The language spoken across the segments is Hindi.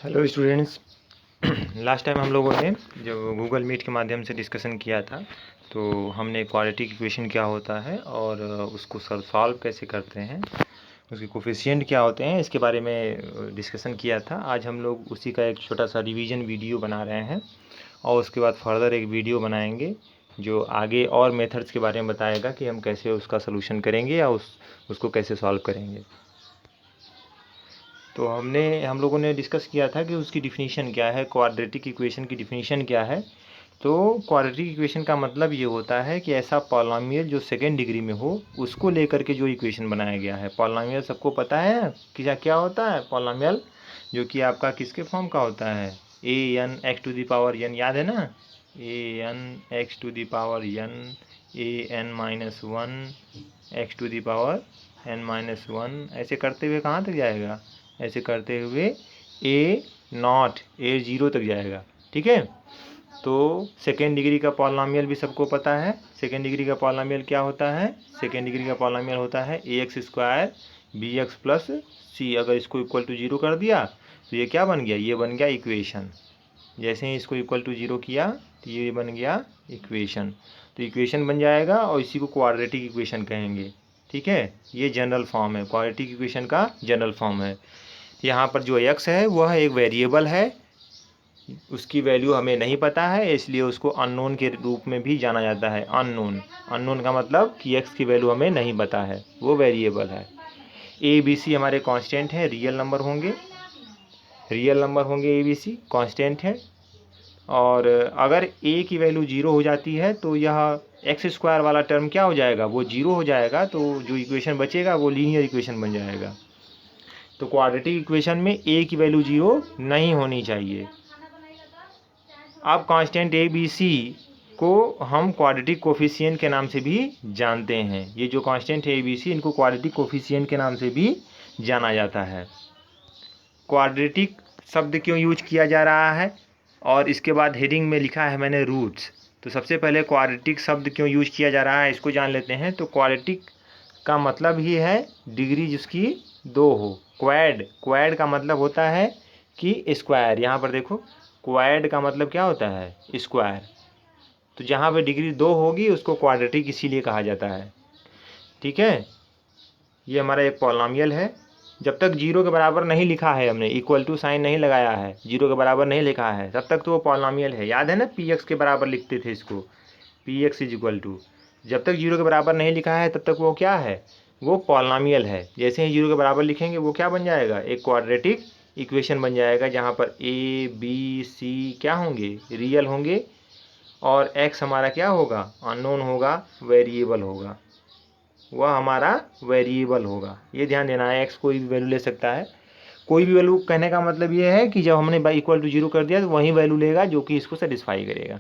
Hello students. लास्ट टाइम हम लोगों ने जो गूगल मीट के माध्यम से डिस्कशन किया था, तो हमने क्वाड्रेटिक इक्वेशन क्या होता है और उसको सॉल्व कैसे करते हैं, उसके कोफिशिएंट क्या होते हैं, इसके बारे में डिस्कशन किया था। आज हम लोग उसी का एक छोटा सा रिवीजन वीडियो बना रहे हैं और उसके बाद फर्दर एक वीडियो बनाएंगे जो आगे और मेथड्स के बारे में बताएगा कि हम कैसे उसका सलूशन करेंगे या उसको कैसे सॉल्व करेंगे। तो हम लोगों ने डिस्कस किया था कि उसकी डिफिनीशन क्या है, क्वाड्रेटिक इक्वेशन की डिफिनीशन क्या है। तो क्वाड्रेटिक इक्वेशन का मतलब ये होता है कि ऐसा पॉलिनोमियल जो सेकेंड डिग्री में हो उसको लेकर के जो इक्वेशन बनाया गया है। पॉलिनोमियल सबको पता है कि क्या होता है पॉलिनोमियल, जो कि आपका किसके फॉर्म का होता है, a n x to the power n, याद है ना, a n x to the power n, a n minus one x to the power n minus one. ऐसे करते हुए कहाँ तक जाएगा, ऐसे करते हुए ए नॉट ए जीरो तक जाएगा। ठीक है, तो सेकेंड डिग्री का पॉलिनोमियल भी सबको पता है। सेकेंड डिग्री का पॉलिनोमियल क्या होता है, सेकेंड डिग्री का पॉलिनोमियल होता है a x square b x plus c. अगर इसको इक्वल टू जीरो कर दिया तो ये क्या बन गया, ये बन गया इक्वेशन। जैसे ही इसको इक्वल टू जीरो किया तो ये बन गया इक्वेशन। तो इक्वेशन बन जाएगा और इसी को क्वाड्रेटिक इक्वेशन कहेंगे। ठीक है, ये जनरल फॉर्म है, क्वाड्रेटिक इक्वेशन का जनरल फॉर्म है। यहाँ पर जो x है वह एक वेरिएबल है, उसकी वैल्यू हमें नहीं पता है, इसलिए उसको अननोन के रूप में भी जाना जाता है। अननोन, अननोन का मतलब कि x की वैल्यू हमें नहीं पता है, वो वेरिएबल है। ए बी सी हमारे कांस्टेंट है, रियल नंबर होंगे, रियल नंबर होंगे, ए बी सी कांस्टेंट है। और अगर a की वैल्यू जीरो हो जाती है तो यह एक्स स्क्वायर वाला टर्म क्या हो जाएगा, वो जीरो हो जाएगा। तो जो इक्वेशन बचेगा वो लीनियर इक्वेशन बन जाएगा। तो क्वाड्रेटिक इक्वेशन में a की वैल्यू जीरो नहीं होनी चाहिए। अब कांस्टेंट ए बी सी को हम क्वाड्रेटिक कोफिशिएंट के नाम से भी जानते हैं। ये जो कांस्टेंट है ए बी सी, इनको क्वाड्रेटिक कोफिशिएंट के नाम से भी जाना जाता है। क्वाड्रेटिक शब्द क्यों यूज किया जा रहा है, और इसके बाद हेडिंग में लिखा है मैंने रूट्स। तो सबसे पहले क्वाड्रेटिक शब्द क्यों यूज किया जा रहा है इसको जान लेते हैं। तो क्वाड्रेटिक का मतलब ही है डिग्री जिसकी दो हो। क्वैड, क्वैड का मतलब होता है कि स्क्वायर। यहाँ पर देखो, क्वैड का मतलब क्या होता है, स्क्वायर। तो जहाँ पे डिग्री दो होगी उसको क्वाड्रेटिक इसीलिए कहा जाता है। ठीक है, ये हमारा एक पॉलिनोमियल है। जब तक जीरो के बराबर नहीं लिखा है, हमने इक्वल टू साइन नहीं लगाया है, जीरो के बराबर नहीं लिखा है, तब तक तो वो पॉलिनोमियल है। याद है ना, पी एक्स के बराबर लिखते थे इसको, P X is equal to. जब तक जीरो के बराबर नहीं लिखा है तब तक वो क्या है, वो पॉलिनोमियल है। जैसे ही जीरो के बराबर लिखेंगे वो क्या बन जाएगा, एक क्वाड्रेटिक इक्वेशन बन जाएगा, जहाँ पर ए बी सी क्या होंगे, रियल होंगे, और एक्स हमारा क्या होगा, अननोन होगा, वेरिएबल होगा, वह हमारा वेरिएबल होगा। ये ध्यान देना है, एक्स कोई भी वैल्यू ले सकता है। कोई भी वैल्यू कहने का मतलब ये है कि जब हमने इक्वल टू जीरो कर दिया तो वही वैल्यू लेगा जो कि इसको सेटिस्फाई करेगा।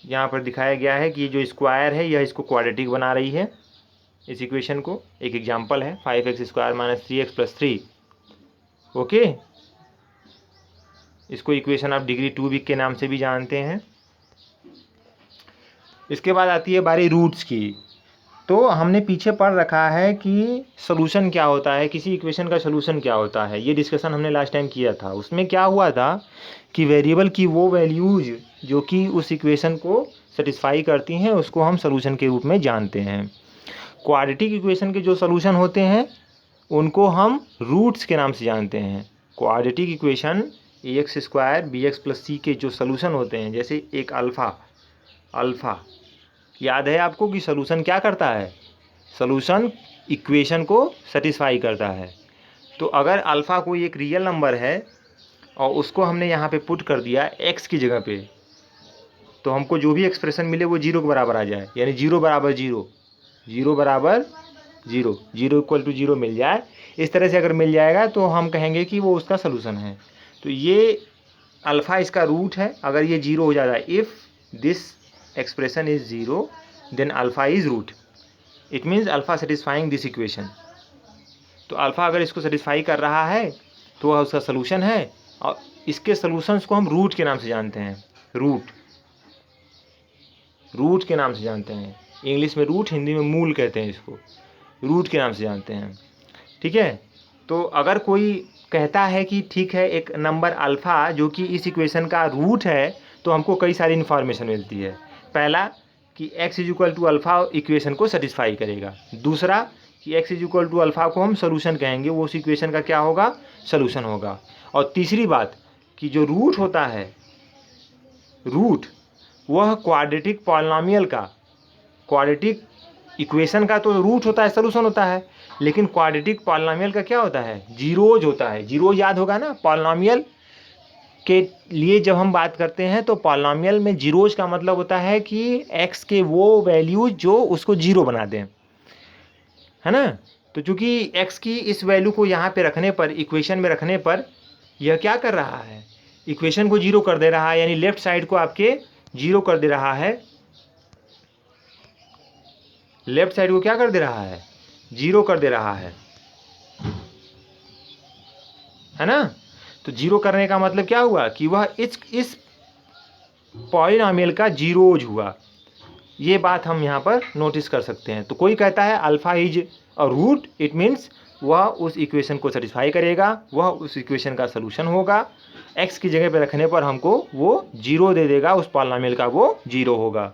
यहाँ पर दिखाया गया है कि ये जो स्क्वायर है यह इसको क्वाड्रेटिक बना रही है, इस इक्वेशन को। एक एग्जांपल है 5x square minus 3x plus 3। Okay, इसको इक्वेशन आप डिग्री 2 वीक के नाम से भी जानते हैं। इसके बाद आती है बारी रूट्स की। तो हमने पीछे पढ़ रखा है कि सोल्यूशन क्या होता है, किसी इक्वेशन का सोल्यूशन क्या होता है, ये डिस्कशन हमने लास्ट टाइम किया था। उसमें क्या हुआ था कि वेरिएबल की वो वैल्यूज जो कि उस इक्वेशन को सेटिस्फाई करती हैं उसको हम सोल्यूशन के रूप में जानते हैं। क्वाड्रेटिक इक्वेशन के जो सोल्यूशन होते हैं उनको हम रूट्स के नाम से जानते हैं। Quadratic equation a x square b x plus c के जो सोल्यूशन होते हैं, जैसे एक अल्फ़ा, याद है आपको कि सोल्यूशन क्या करता है, सोल्यूशन इक्वेशन को सेटिस्फाई करता है। तो अगर अल्फ़ा कोई एक रियल नंबर है और उसको हमने यहाँ पे पुट कर दिया एक्स की जगह पे, तो हमको जो भी एक्सप्रेशन मिले वो जीरो के बराबर आ जाए, यानी जीरो बराबर जीरो, जीरो बराबर zero, zero equal to zero मिल जाए। इस तरह से अगर मिल जाएगा तो हम कहेंगे कि वो उसका सोल्यूशन है। तो ये अल्फ़ा इसका रूट है। अगर ये जीरो हो जाता है, if this expression is zero then alpha is root, it means alpha satisfying this equation। तो अल्फ़ा अगर इसको सेटिस्फाई कर रहा है तो वह उसका सोल्यूशन है, और इसके सोल्यूशंस को हम रूट के नाम से जानते हैं। रूट के नाम से जानते हैं, इंग्लिश में रूट, हिंदी में मूल कहते हैं इसको, रूट के नाम से जानते हैं। ठीक है, तो अगर कोई कहता है कि ठीक है एक नंबर अल्फ़ा जो कि इस इक्वेशन का रूट है, तो हमको कई सारी इन्फॉर्मेशन मिलती है। पहला कि x is equal to alpha equation को सेटिस्फाई करेगा। दूसरा कि x is equal to alpha को हम सोल्यूशन कहेंगे, वो उस इक्वेशन का क्या होगा, सोल्यूशन होगा। और तीसरी बात कि जो रूट होता है, रूट वह क्वाड्रेटिक पॉलिनॉमियल का, क्वाड्रेटिक इक्वेशन का तो रूट होता है, सोल्यूशन होता है, लेकिन क्वाड्रेटिक पॉलिनॉमियल का क्या होता है, जीरोज होता है। जीरोज याद होगा ना, पॉलिनॉमियल के लिए जब हम बात करते हैं तो पॉलिनॉमियल में जीरोज का मतलब होता है कि x के वो वैल्यूज जो उसको जीरो बना दें, है ना। तो चूंकि x की इस वैल्यू को यहाँ पे रखने पर, इक्वेशन में रखने पर, यह क्या कर रहा है, इक्वेशन को जीरो कर दे रहा है, यानी लेफ्ट साइड को आपके जीरो कर दे रहा है। लेफ्ट साइड को क्या कर दे रहा है, जीरो कर दे रहा है ना। तो जीरो करने का मतलब क्या हुआ कि वह इस पॉलिनॉमियल का जीरोज हुआ। ये बात हम यहाँ पर नोटिस कर सकते हैं। तो कोई कहता है alpha is a root, it means वह उस इक्वेशन को सेटिस्फाई करेगा, वह उस इक्वेशन का सलूशन होगा। एक्स की जगह पे रखने पर हमको वो जीरो दे देगा, उस पॉलिनॉमियल का वो जीरो होगा।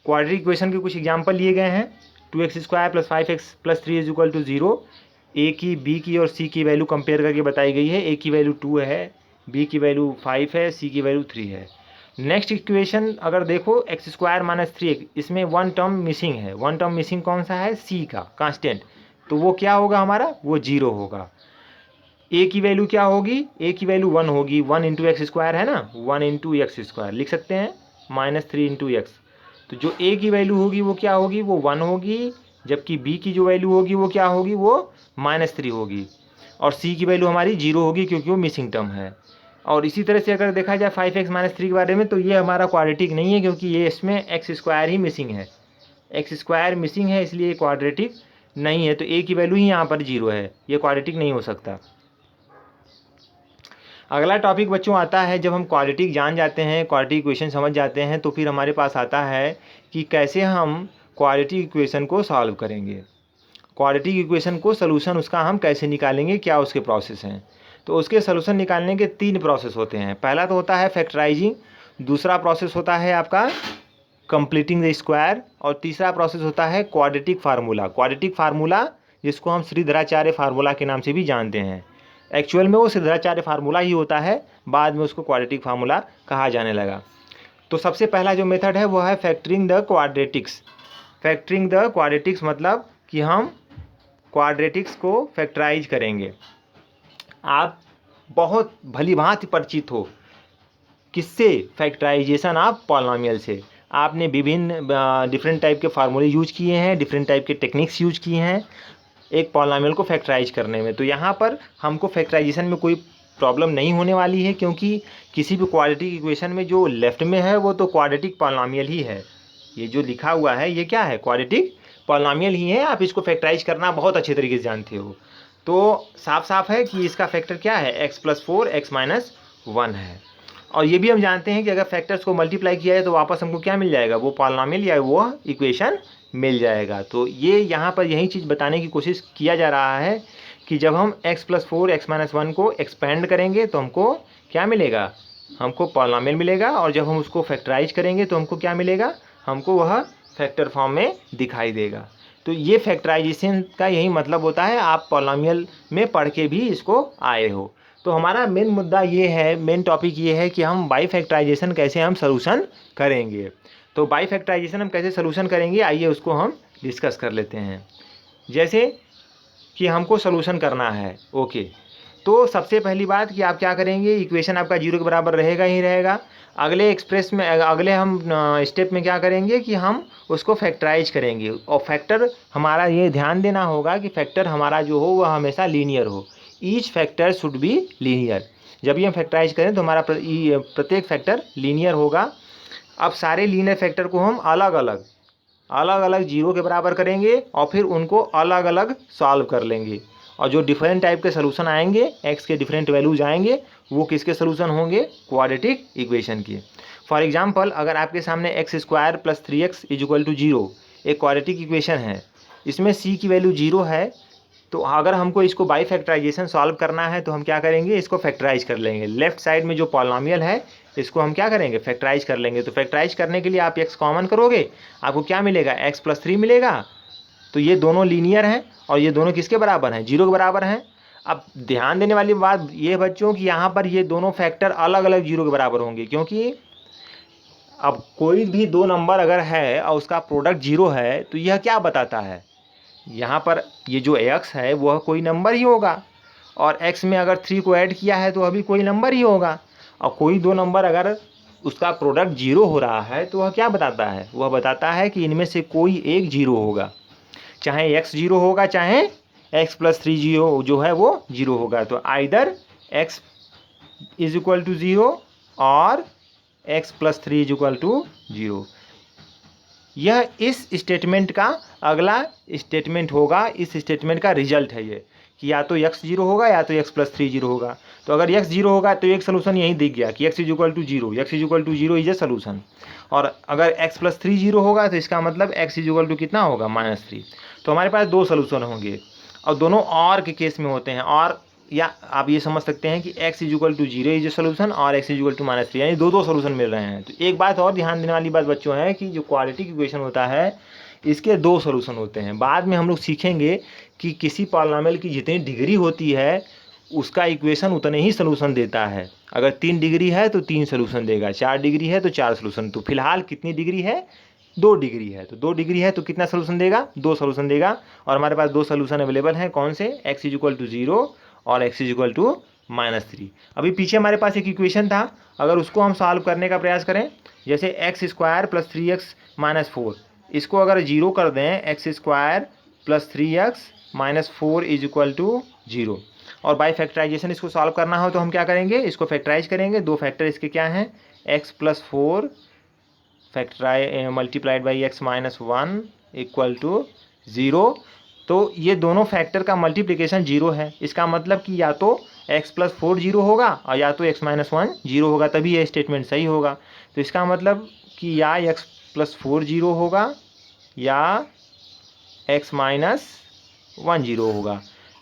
क्वाड्रेटिक इक्वेशन के कुछ एग्जाम्पल लिए गए हैं। 2x² + 5x + 3 is equal to 0। ए की, बी की और सी की वैल्यू कंपेयर करके बताई गई है। ए की वैल्यू 2 है, बी की वैल्यू 5 है, सी की वैल्यू 3 है। नेक्स्ट इक्वेशन अगर देखो x² - 3, इसमें वन टर्म मिसिंग है। वन टर्म मिसिंग कौन सा है, सी का कांस्टेंट, तो वो क्या होगा हमारा, वो जीरो होगा। ए की वैल्यू क्या होगी, ए की वैल्यू 1 होगी, 1 × x² है ना, 1 × x² लिख सकते हैं, -3 × x। तो जो ए की वैल्यू होगी वो क्या होगी, वो 1 होगी, जबकि बी की जो वैल्यू होगी वो क्या होगी, वो -3 होगी, और सी की वैल्यू हमारी 0 होगी क्योंकि वो मिसिंग टर्म है। और इसी तरह से अगर देखा जाए 5x - 3 के बारे में, तो ये हमारा क्वाड्रेटिक नहीं है क्योंकि ये इसमें x² ही मिसिंग है, x² मिसिंग है, इसलिए क्वाड्रेटिक नहीं है। तो ए की वैल्यू ही यहाँ पर 0 है, ये क्वाड्रेटिक नहीं हो सकता। अगला टॉपिक बच्चों आता है, जब हम क्वाड्रेटिक जान जाते हैं, क्वाड्रेटिक इक्वेशन समझ जाते हैं, तो फिर हमारे पास आता है कि कैसे हम क्वाड्रेटिक इक्वेशन को सॉल्व करेंगे। क्वाड्रेटिक इक्वेशन को सलूशन उसका हम कैसे निकालेंगे, क्या उसके प्रोसेस हैं। तो उसके सलूशन निकालने के 3 प्रोसेस होते हैं। पहला तो होता है फैक्टराइजिंग, दूसरा प्रोसेस होता है आपका कंप्लीटिंग द स्क्वायर, और तीसरा प्रोसेस होता है क्वाड्रेटिक फार्मूला। क्वाड्रेटिक फार्मूला जिसको हम श्रीधराचार्य फार्मूला के नाम से भी जानते हैं, एक्चुअल में वो श्रीधराचार्य फार्मूला ही होता है, बाद में उसको क्वाड्रेटिक फार्मूला कहा जाने लगा। तो सबसे पहला जो मेथड है वो है factoring the quadratics. Factoring the quadratics मतलब कि हम क्वाड्रेटिक्स को फैक्टराइज करेंगे। आप बहुत भली भांति परिचित हो किससे, फैक्टराइजेशन ऑफ पॉलिनॉमियल से। आपने विभिन्न डिफरेंट टाइप के फार्मूले यूज किए हैं, डिफरेंट टाइप के टेक्निक्स यूज किए हैं एक पॉलिनॉमियल को फैक्टराइज करने में। तो यहाँ पर हमको फैक्टराइजेशन में कोई प्रॉब्लम नहीं होने वाली है, क्योंकि किसी भी क्वाड्रेटिक इक्वेशन में जो लेफ्ट में है वो तो क्वाड्रेटिक पॉलिनॉमियल ही है। ये जो लिखा हुआ है ये क्या है, क्वाड्रेटिक पॉलिनॉमियल ही है। आप इसको फैक्टराइज करना बहुत अच्छे तरीके से जानते हो। तो साफ साफ है कि इसका फैक्टर क्या है, x + 4 x - 1 है। और ये भी हम जानते हैं कि अगर फैक्टर्स को मल्टीप्लाई किया जाए तो वापस हमको क्या मिल जाएगा, वो पॉलिनॉमियल या वो इक्वेशन मिल जाएगा। तो ये यहाँ पर यही चीज़ बताने की कोशिश किया जा रहा है कि जब हम x + 4 x - 1 को एक्सपेंड करेंगे तो हमको क्या मिलेगा, हमको पॉलिनॉमियल मिलेगा, और जब हम उसको फैक्टराइज करेंगे तो हमको क्या मिलेगा, हमको वह फैक्टर फॉर्म में दिखाई देगा। तो ये फैक्टराइजेशन का यही मतलब होता है, आप पॉलिनॉमियल में पढ़ के भी इसको आए हो। तो हमारा मेन मुद्दा ये है, मेन टॉपिक ये है कि हम बाई फैक्टराइजेशन कैसे हम सलूशन करेंगे। तो बाई फैक्टराइजेशन हम कैसे सलूशन करेंगे, आइए उसको हम डिस्कस कर लेते हैं। जैसे कि हमको सलूशन करना है, ओके, तो सबसे पहली बात कि आप क्या करेंगे, इक्वेशन आपका 0 के बराबर रहेगा ही रहेगा। अगले एक्सप्रेस में, अगले हम स्टेप में क्या करेंगे कि हम उसको फैक्टराइज करेंगे। और फैक्टर हमारा ये ध्यान देना होगा कि फैक्टर हमारा जो हो वह हमेशा लीनियर हो। Each factor should be linear. जब भी हम फैक्टराइज करें तो हमारा प्रत्येक फैक्टर लीनियर होगा। अब सारे लीनियर फैक्टर को हम अलग अलग 0 के बराबर करेंगे और फिर उनको अलग अलग सॉल्व कर लेंगे। और जो डिफरेंट टाइप के सलूशन आएंगे, x के डिफरेंट वैल्यूज आएंगे, वो किसके सलूशन होंगे, क्वाड्रेटिक इक्वेशन के। फॉर एग्जांपल, अगर आपके सामने x² + 3x = 0 एक क्वाड्रेटिक इक्वेशन है, इसमें c की वैल्यू 0 है, तो अगर हमको इसको बाई फैक्टराइजेशन सॉल्व करना है तो हम क्या करेंगे, इसको फैक्टराइज कर लेंगे। लेफ्ट साइड में जो पॉलिनॉमियल है इसको हम क्या करेंगे, फैक्टराइज कर लेंगे। तो फैक्टराइज करने के लिए आप x कॉमन करोगे, आपको क्या मिलेगा, x + 3 मिलेगा। तो ये दोनों लीनियर हैं और ये दोनों किसके बराबर हैं, 0 के बराबर हैं। अब ध्यान देने वाली बात ये बच्चों कि यहाँ पर ये दोनों फैक्टर अलग अलग 0 के बराबर होंगे, क्योंकि अब कोई भी दो नंबर अगर है और उसका प्रोडक्ट 0 है तो यह क्या बताता है, यहाँ पर ये जो x है वह कोई नंबर ही होगा, और x में अगर 3 को ऐड किया है तो अभी कोई नंबर ही होगा। और कोई दो नंबर अगर उसका प्रोडक्ट 0 हो रहा है तो वह क्या बताता है, वह बताता है कि इनमें से कोई एक 0 होगा, चाहे x 0 होगा चाहे x + 3 0 जो है वो 0 होगा। तो आइदर x = 0 और x + 3 = 0। यह इस स्टेटमेंट का अगला स्टेटमेंट होगा, इस स्टेटमेंट का रिजल्ट है ये, कि या तो x 0 होगा या तो x + 3 0 होगा। तो अगर x 0 होगा तो एक सोल्यूशन यही दिख गया कि x = 0, x = 0 is a solution. और अगर x + 3 0 होगा तो इसका मतलब x = कितना होगा, -3। तो हमारे पास दो सोल्यूशन होंगे और दोनों और के केस में होते हैं। और या आप ये समझ सकते हैं कि x = 0 इज ए सोल्यूशन और x = -3, यानी दो सोल्यूशन मिल रहे हैं। तो एक बात और ध्यान देने वाली बात बच्चों है कि जो क्वाड्रेटिक इक्वेशन होता है इसके दो सोल्यूशन होते हैं। बाद में हम लोग सीखेंगे कि किसी पॉलिनॉमियल की जितनी डिग्री होती है उसका इक्वेशन उतने ही सोल्यूशन देता है। अगर 3 डिग्री है तो 3 सोल्यूशन देगा, 4 डिग्री है तो 4 सोल्यूशन। तो फिलहाल कितनी डिग्री है, 2 डिग्री है। तो 2 डिग्री है तो कितना सोल्यूशन देगा, 2 सोल्यूशन देगा। और हमारे पास दो सोल्यूशन अवेलेबल हैं, कौन से, x = 0 और x = -3। अभी पीछे हमारे पास एक इक्वेशन था, अगर उसको हम सॉल्व करने का प्रयास करें, जैसे x² + 3x - 4, इसको अगर 0 कर दें, x² + 3x - 4 = 0, और बाई फैक्टराइजेशन इसको सॉल्व करना हो तो हम क्या करेंगे, इसको फैक्टराइज करेंगे। दो फैक्टर इसके क्या हैं, x + 4 मल्टीप्लाइड बाई x - 1 = 0। तो ये दोनों फैक्टर का मल्टीप्लिकेशन 0 है, इसका मतलब कि या तो x + 4 0 होगा और या तो x - 1 0 होगा, तभी ये स्टेटमेंट सही होगा। तो इसका मतलब कि या x + 4 0 होगा या x - 1 0 होगा।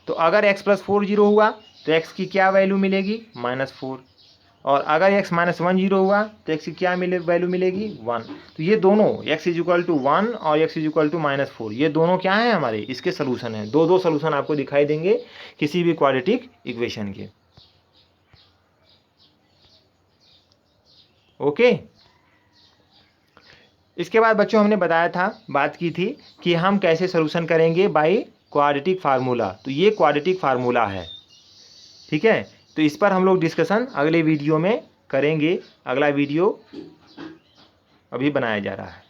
तो अगर x + 4 0 हुआ तो x की क्या वैल्यू मिलेगी, -4, और अगर x - 1 0 हुआ तो x की क्या वैल्यू मिलेगी, 1। तो ये दोनों x = 1 और x = -4 ये दोनों क्या हैं हमारे, इसके सोल्यूशन हैं। दो सोल्यूशन आपको दिखाई देंगे किसी भी क्वाड्रेटिक इक्वेशन के। ओके, इसके बाद बच्चों हमने बताया था, बात की थी कि हम कैसे सोल्यूशन करेंगे बाय क्वाड्रेटिक फार्मूला। तो ये क्वाड्रेटिक फार्मूला है, ठीक है। तो इस पर हम लोग डिस्कशन अगले वीडियो में करेंगे। अगला वीडियो अभी बनाया जा रहा है।